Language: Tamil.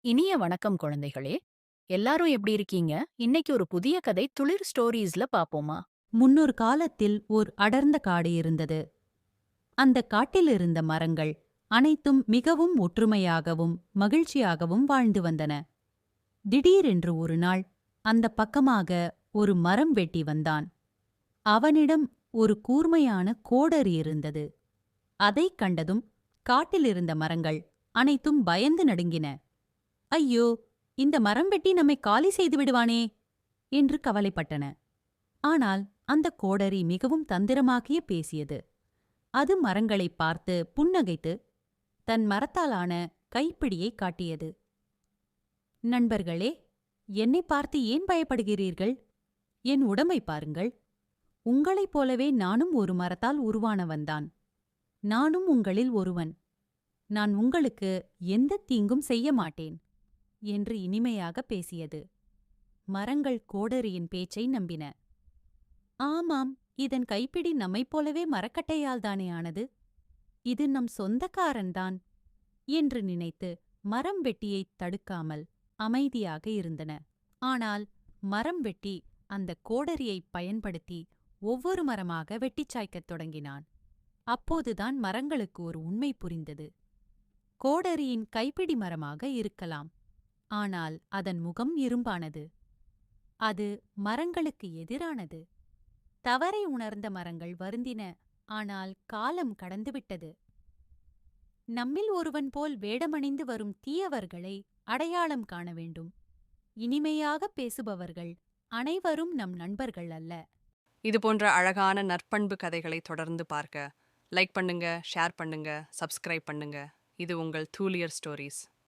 இனிய வணக்கம் குழந்தைகளே. எல்லாரும் எப்படி இருக்கீங்க? இன்னைக்கு ஒரு புதிய கதை துளிர் ஸ்டோரீஸ்ல பாப்போமா? முன்னொரு காலத்தில் ஓர் அடர்ந்த காடு இருந்தது. அந்த காட்டில் இருந்த மரங்கள் அனைத்தும் மிகவும் ஒற்றுமையாகவும் மகிழ்ச்சியாகவும் வாழ்ந்து வந்தன. திடீரென்று ஒரு நாள் அந்த பக்கமாக ஒரு மரம் வெட்டி வந்தான். அவனிடம் ஒரு கூர்மையான கோடரி இருந்தது. அதைக் கண்டதும் காட்டிலிருந்த மரங்கள் அனைத்தும் பயந்து நடுங்கின. ஐயோ, இந்த மரம் வெட்டி நம்மை காலி செய்து விடுவானே என்று கவலைப்பட்டன. ஆனால் அந்த கோடரி மிகவும் தந்திரமாகிய பேசியது. அது மரங்களைப் பார்த்து புன்னகைத்து தன் மரத்தாலான கைப்பிடியை காட்டியது. நண்பர்களே, என்னைப் பார்த்து ஏன் பயப்படுகிறீர்கள்? என் உடம்பை பாருங்கள். உங்களைப் போலவே நானும் ஒரு மரத்தால் உருவானவன்தான். நானும் உங்களில் ஒருவன். நான் உங்களுக்கு எந்தத் தீங்கும் செய்ய மாட்டேன் என்று இனிமையாக பேசியது. மரங்கள் கோடரியின் பேச்சை நம்பின. ஆமாம், இதன் கைப்பிடி நம்மைப் போலவே மரக்கட்டையால்தானே ஆனது. இது நம் சொந்தக்காரன்தான் என்று நினைத்து மரம் வெட்டியைத் தடுக்காமல் அமைதியாக இருந்தன. ஆனால் மரம் வெட்டி அந்த கோடரியைப் பயன்படுத்தி ஒவ்வொரு மரமாக வெட்டிச் சாய்க்கத் தொடங்கினான். அப்போதுதான் மரங்களுக்கு ஒரு உண்மை புரிந்தது. கோடரியின் கைப்பிடி மரமாக இருக்கலாம், ஆனால் அதன் முகம் இரும்பானது. அது மரங்களுக்கு எதிரானது. தவறை உணர்ந்த மரங்கள் வருந்தின. ஆனால் காலம் கடந்துவிட்டது. நம்மில் ஒருவன் போல் வேடமணிந்து வரும் தீயவர்களை அடையாளம் காண வேண்டும். இனிமையாக பேசுபவர்கள் அனைவரும் நம் நண்பர்கள் அல்ல. இது போன்ற அழகான நற்பண்பு கதைகளை தொடர்ந்து பார்க்க லைக் பண்ணுங்க, ஷேர் பண்ணுங்க, சப்ஸ்கிரைப் பண்ணுங்க. இது உங்கள் தூலியர் ஸ்டோரீஸ்.